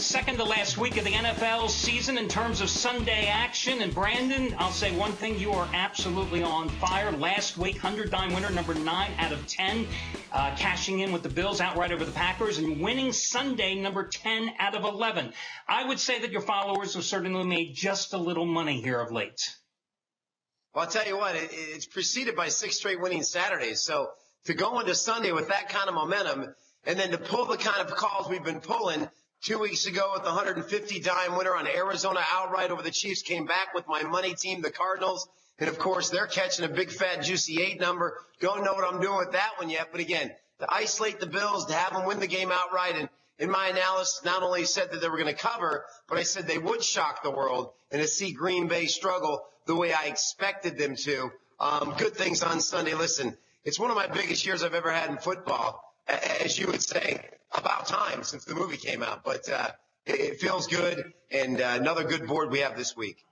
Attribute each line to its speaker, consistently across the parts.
Speaker 1: Second to last week of the NFL season in terms of Sunday action. And Brandon, I'll say one thing, you are absolutely on fire. Last week, 100-dime winner, number 9 out of 10, cashing in with the Bills outright over the Packers, and winning Sunday, number 10 out of 11. I would say that your followers have certainly made just a little money here of late.
Speaker 2: Well, I'll tell you what, it's preceded by 6 straight winning Saturdays. So to go into Sunday with that kind of momentum, and then to pull the kind of calls we've been pulling 2 weeks ago with the 150-dime winner on Arizona outright over the Chiefs, came back with my money team, the Cardinals. And, of course, they're catching a big, fat, juicy 8 number. Don't know what I'm doing with that one yet. But, again, to isolate the Bills, to have them win the game outright, and in my analysis, not only said that they were going to cover, but I said they would shock the world, and to see Green Bay struggle the way I expected them to. Good things on Sunday. Listen, it's one of my biggest years I've ever had in football, as you would say, about time since the movie came out. But it feels good, and another good board we have this week.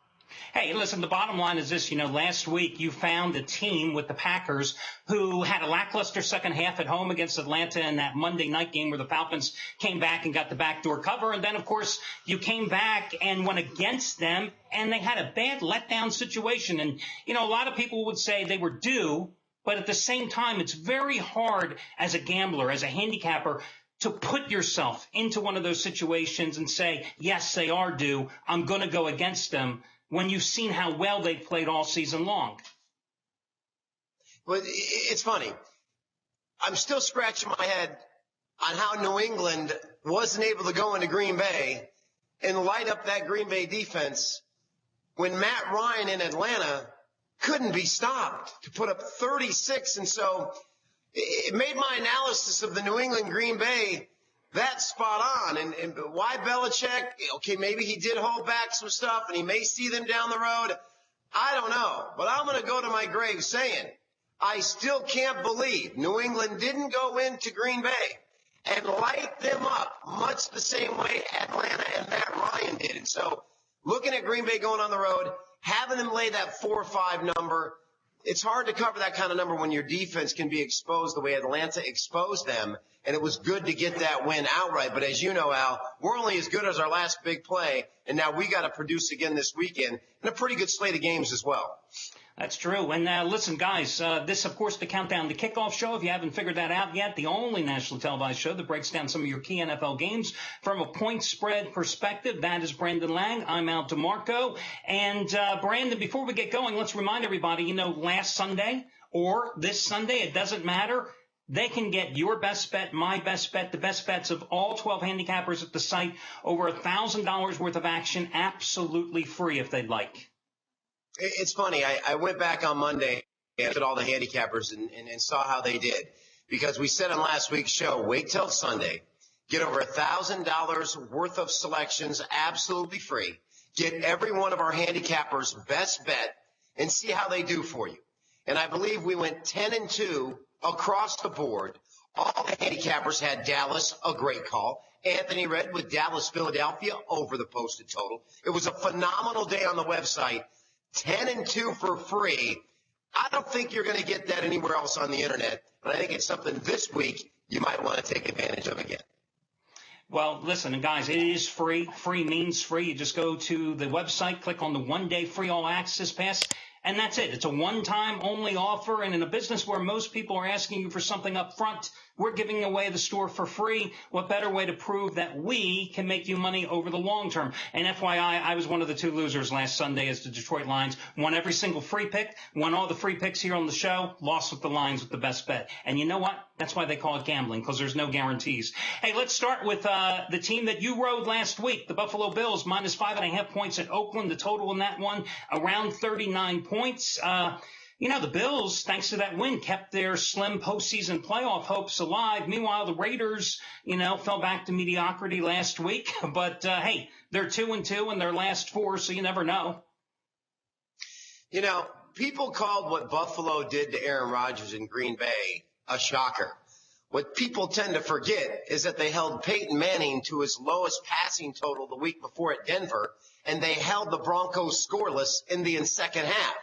Speaker 1: Hey, listen, the bottom line is this. Last week you found a team with the Packers who had a lackluster second half at home against Atlanta in that Monday night game where the Falcons came back and got the backdoor cover. And then, of course, you came back and went against them, and they had a bad letdown situation. And, a lot of people would say they were due, but at the same time, it's very hard as a gambler, as a handicapper, to put yourself into one of those situations and say, yes, they are due, I'm going to go against them, when you've seen how well they've played all season long.
Speaker 2: Well, it's funny. I'm still scratching my head on how New England wasn't able to go into Green Bay and light up that Green Bay defense when Matt Ryan in Atlanta couldn't be stopped to put up 36. And so it made my analysis of the New England Green Bay that spot on. And why Belichick? Okay, maybe he did hold back some stuff and he may see them down the road. I don't know. But I'm going to go to my grave saying I still can't believe New England didn't go into Green Bay and light them up much the same way Atlanta and Matt Ryan did. And so looking at Green Bay going on the road, having them lay that 4 or 5 number, it's hard to cover that kind of number when your defense can be exposed the way Atlanta exposed them. And it was good to get that win outright. But as you know, Al, we're only as good as our last big play. And now we got to produce again this weekend and a pretty good slate of games as well.
Speaker 1: That's true. And listen, guys, this, of course, the Countdown to Kickoff show. If you haven't figured that out yet, the only nationally televised show that breaks down some of your key NFL games from a point spread perspective. That is Brandon Lang. I'm Al DeMarco. And, Brandon, before we get going, let's remind everybody, last Sunday or this Sunday, it doesn't matter. They can get your best bet, my best bet, the best bets of all 12 handicappers at the site, over $1,000 worth of action, absolutely free if they'd like.
Speaker 2: It's funny. I went back on Monday and looked at all the handicappers and saw how they did. Because we said on last week's show, wait till Sunday, get over $1,000 worth of selections absolutely free. Get every one of our handicappers' best bet and see how they do for you. And I believe we went 10-2 across the board. All the handicappers had Dallas, a great call. Anthony Red with Dallas, Philadelphia over the posted total. It was a phenomenal day on the website. 10-2 for free. I don't think you're going to get that anywhere else on the internet, but I think it's something this week you might want to take advantage of again.
Speaker 1: Well, listen, and guys, it is free. Free means free. You just go to the website, click on the one-day free all-access pass, and that's it. It's a one-time only offer, and in a business where most people are asking you for something up front, we're giving away the store for free. What better way to prove that we can make you money over the long term? And FYI, I was one of the 2 losers last Sunday as the Detroit Lions won every single free pick, won all the free picks here on the show, lost with the Lions with the best bet. And you know what? That's why they call it gambling, because there's no guarantees. Hey, let's start with the team that you rode last week, the Buffalo Bills, minus 5.5 points at Oakland. The total in that one, around 39 points. The Bills, thanks to that win, kept their slim postseason playoff hopes alive. Meanwhile, the Raiders, fell back to mediocrity last week. But, hey, they're 2-2 in their last 4, so you never know.
Speaker 2: People called what Buffalo did to Aaron Rodgers in Green Bay a shocker. What people tend to forget is that they held Peyton Manning to his lowest passing total the week before at Denver, and they held the Broncos scoreless in the second half.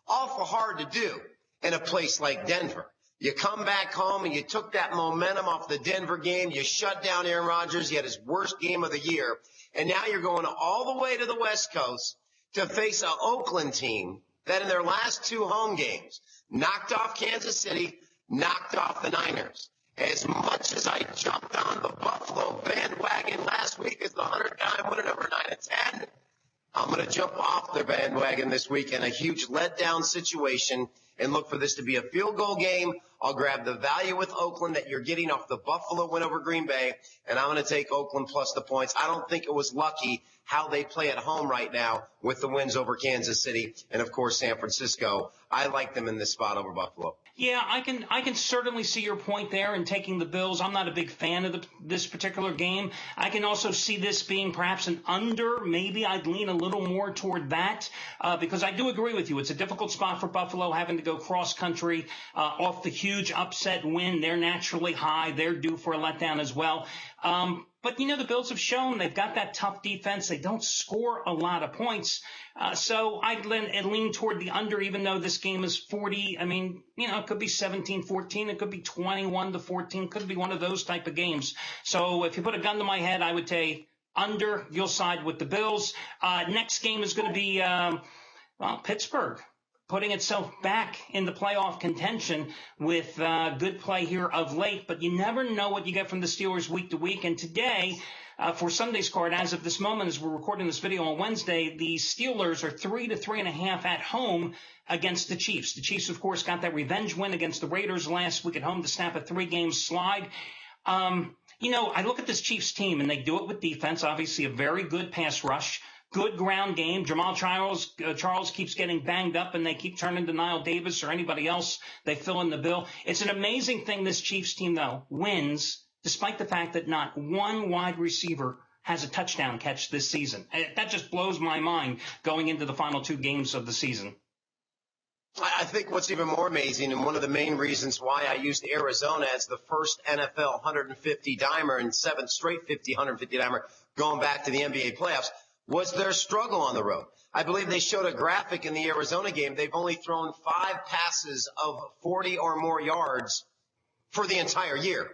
Speaker 2: Awful hard to do in a place like Denver. You come back home and you took that momentum off the Denver game. You shut down Aaron Rodgers. You had his worst game of the year. And now you're going all the way to the West Coast to face an Oakland team that in their last 2 home games knocked off Kansas City, knocked off the Niners. As much as I jumped on the Buffalo bandwagon last week as the 100-time winner number 9 and 10, I'm going to jump off their bandwagon this week in a huge letdown situation and look for this to be a field goal game. I'll grab the value with Oakland that you're getting off the Buffalo win over Green Bay, and I'm going to take Oakland plus the points. I don't think it was lucky how they play at home right now with the wins over Kansas City and, of course, San Francisco. I like them in this spot over Buffalo.
Speaker 1: Yeah, I can certainly see your point there in taking the Bills. I'm not a big fan of this particular game. I can also see this being perhaps an under. Maybe I'd lean a little more toward that because I do agree with you. It's a difficult spot for Buffalo having to go cross-country off the huge upset win. They're naturally high. They're due for a letdown as well. But, the Bills have shown they've got that tough defense. They don't score a lot of points. So I'd lean toward the under, even though this game is 40. I mean, it could be 17-14. It could be 21-14. It could be one of those type of games. So if you put a gun to my head, I would say under. You'll side with the Bills. Next game is going to be, Pittsburgh, putting itself back in the playoff contention with good play here of late. But you never know what you get from the Steelers week to week. And today, for Sunday's card, as of this moment, as we're recording this video on Wednesday, the Steelers are 3 to 3.5 at home against the Chiefs. The Chiefs, of course, got that revenge win against the Raiders last week at home to snap a 3-game slide. I look at this Chiefs team, and they do it with defense, obviously a very good pass rush. Good ground game. Jamal Charles keeps getting banged up, and they keep turning to Niall Davis or anybody else. They fill in the bill. It's an amazing thing this Chiefs team, though, wins despite the fact that not one wide receiver has a touchdown catch this season. That just blows my mind going into the final 2 games of the season.
Speaker 2: I think what's even more amazing, and one of the main reasons why I used Arizona as the first NFL 150-dimer and 7th straight 150-dimer going back to the NBA playoffs, was their struggle on the road. I believe they showed a graphic in the Arizona game. They've only thrown 5 passes of 40 or more yards for the entire year.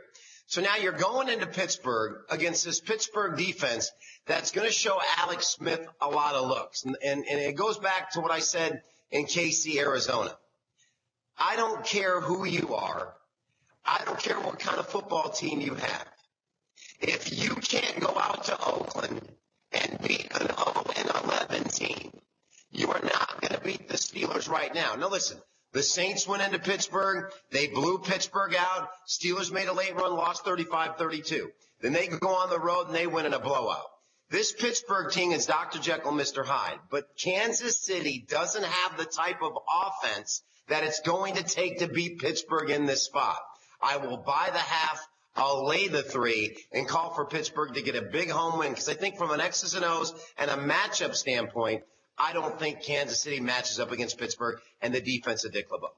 Speaker 2: So now you're going into Pittsburgh against this Pittsburgh defense that's going to show Alex Smith a lot of looks. And it goes back to what I said in KC, Arizona. I don't care who you are. I don't care what kind of football team you have. If you can't go out to Oakland and beat an 0-11 team, you are not going to beat the Steelers right now. Now listen, the Saints went into Pittsburgh. They blew Pittsburgh out. Steelers made a late run, lost 35-32. Then they go on the road and they win in a blowout. This Pittsburgh team is Dr. Jekyll, Mr. Hyde. But Kansas City doesn't have the type of offense that it's going to take to beat Pittsburgh in this spot. I will buy the half. I'll lay the 3 and call for Pittsburgh to get a big home win because I think from an X's and O's and a matchup standpoint, I don't think Kansas City matches up against Pittsburgh and the defense of Dick LeBeau.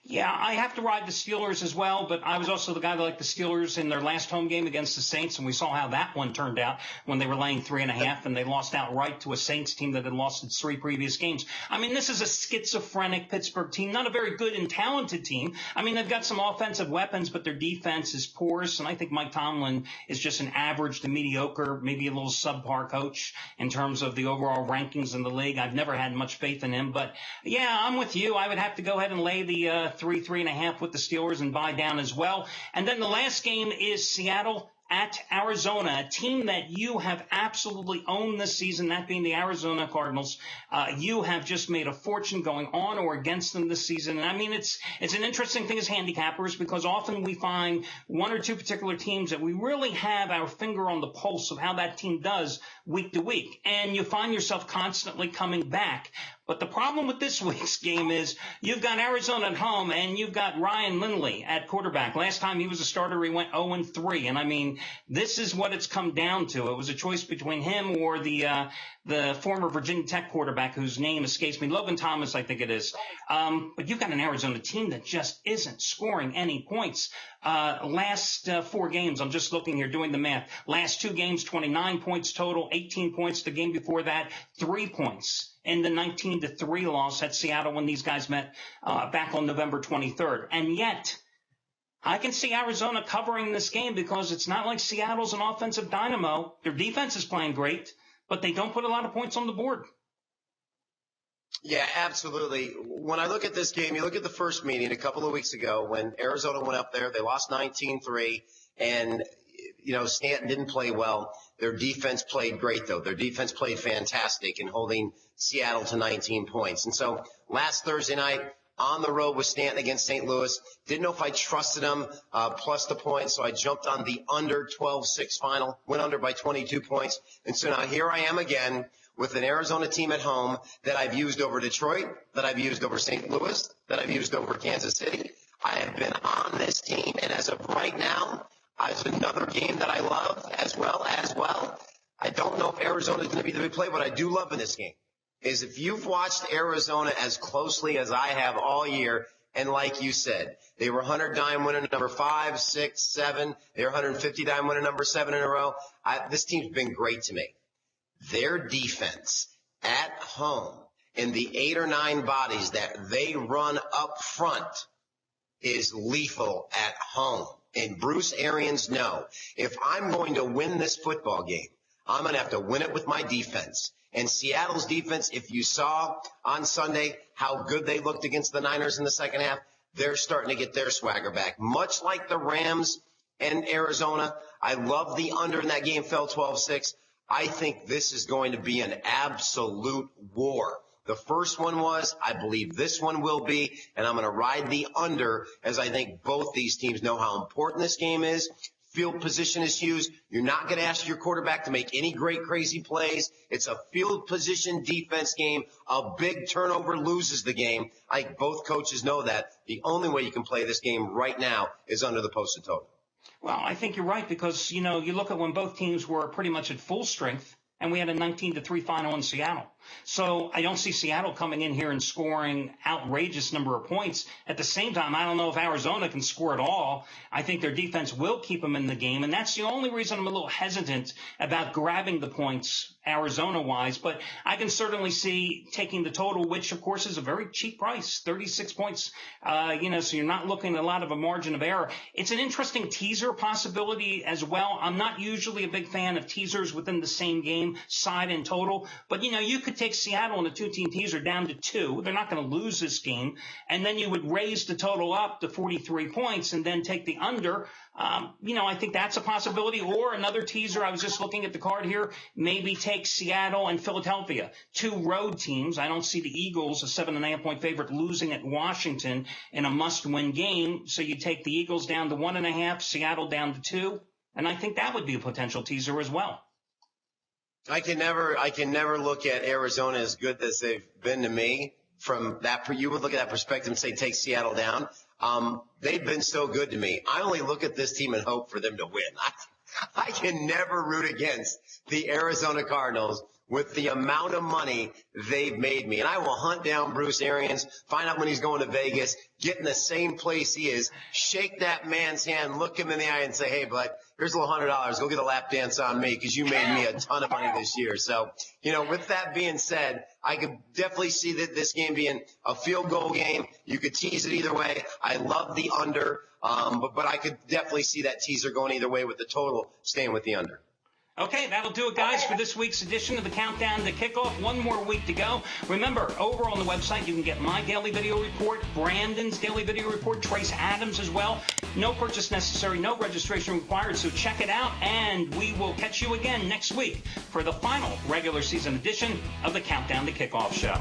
Speaker 1: Yeah, I have to ride the Steelers as well, but I was also the guy that liked the Steelers in their last home game against the Saints, and we saw how that one turned out when they were laying 3.5, and they lost outright to a Saints team that had lost its 3 previous games. I mean, this is a schizophrenic Pittsburgh team, not a very good and talented team. I mean, they've got some offensive weapons, but their defense is porous, and I think Mike Tomlin is just an average to mediocre, maybe a little subpar coach in terms of the overall rankings in the league. I've never had much faith in him, but yeah, I'm with you. I would have to go ahead and lay the 3.5 with the Steelers and buy down as well. And then the last game is Seattle at Arizona, a team that you have absolutely owned this season, that being the Arizona Cardinals. You have just made a fortune going on or against them this season. And I mean, it's an interesting thing as handicappers because often we find 1 or 2 particular teams that we really have our finger on the pulse of how that team does week to week. And you find yourself constantly coming back. But the problem with this week's game is you've got Arizona at home and you've got Ryan Lindley at quarterback. Last time he was a starter, he went 0-3. And I mean, this is what it's come down to. It was a choice between him or the former Virginia Tech quarterback whose name escapes me, Logan Thomas, I think it is. But you've got an Arizona team that just isn't scoring any points. Last 4 games, I'm just looking here, doing the math. Last 2 games, 29 points total, 18 points. The game before that, 3 points in the 19-3 loss at Seattle when these guys met back on November 23rd. And yet, I can see Arizona covering this game because it's not like Seattle's an offensive dynamo. Their defense is playing great, but they don't put a lot of points on the board.
Speaker 2: Yeah, absolutely. When I look at this game, you look at the first meeting a couple of weeks ago when Arizona went up there. They lost 19-3, and, Stanton didn't play well. Their defense played great, though. Their defense played fantastic in holding Seattle to 19 points. And so last Thursday night, on the road with Stanton against St. Louis, didn't know if I trusted him plus the points, so I jumped on the under 12-6 final, went under by 22 points. And so now here I am again with an Arizona team at home that I've used over Detroit, that I've used over St. Louis, that I've used over Kansas City. I have been on this team, and as of right now, it's another game that I love as well. I don't know if Arizona is going to be the big play. What I do love in this game is if you've watched Arizona as closely as I have all year, and like you said, they were 100 dime winner number 5, 6, 7. They were 150 dime winner number 7 in a row. This team's been great to me. Their defense at home in the 8 or 9 bodies that they run up front is lethal at home. And Bruce Arians knows if I'm going to win this football game, I'm going to have to win it with my defense. And Seattle's defense, if you saw on Sunday how good they looked against the Niners in the second half, they're starting to get their swagger back. Much like the Rams and Arizona, I love the under in that game, fell 12-6. I think this is going to be an absolute war. The first one was, I believe this one will be, and I'm going to ride the under as I think both these teams know how important this game is. Field position is huge. You're not going to ask your quarterback to make any great, crazy plays. It's a field position defense game. A big turnover loses the game. I think both coaches know that. The only way you can play this game right now is under the posted total.
Speaker 1: Well, I think you're right because, you look at when both teams were pretty much at full strength and we had a 19-3 final in Seattle. So I don't see Seattle coming in here and scoring outrageous number of points. At the same time, I don't know if Arizona can score at all. I think their defense will keep them in the game, and that's the only reason I'm a little hesitant about grabbing the points Arizona-wise. But I can certainly see taking the total, which, of course, is a very cheap price, 36 points. So you're not looking at a lot of a margin of error. It's an interesting teaser possibility as well. I'm not usually a big fan of teasers within the same game, side and total. But, you could take Seattle in a 2-team teaser down to 2. They're not going to lose this game. And then you would raise the total up to 43 points and then take the under. I think that's a possibility. Or another teaser, I was just looking at the card here, maybe take Seattle and Philadelphia, 2 road teams. I don't see the Eagles, a 7.5-point favorite, losing at Washington in a must-win game. So you take the Eagles down to 1.5, Seattle down to 2. And I think that would be a potential teaser as well.
Speaker 2: I can never look at Arizona as good as they've been to me from that. You would look at that perspective and say, take Seattle down. They've been so good to me. I only look at this team and hope for them to win. I can never root against the Arizona Cardinals with the amount of money they've made me. And I will hunt down Bruce Arians, find out when he's going to Vegas, get in the same place he is, shake that man's hand, look him in the eye and say, hey, bud, here's a little $100. Go get a lap dance on me because you made me a ton of money this year. So, with that being said, I could definitely see that this game being a field goal game. You could tease it either way. I love the under, but I could definitely see that teaser going either way with the total staying with the under.
Speaker 1: Okay, that'll do it, guys, for this week's edition of the Countdown to Kickoff. One more week to go. Remember, over on the website, you can get my daily video report, Brandon's daily video report, Trace Adams as well. No purchase necessary, no registration required, so check it out, and we will catch you again next week for the final regular season edition of the Countdown to Kickoff show.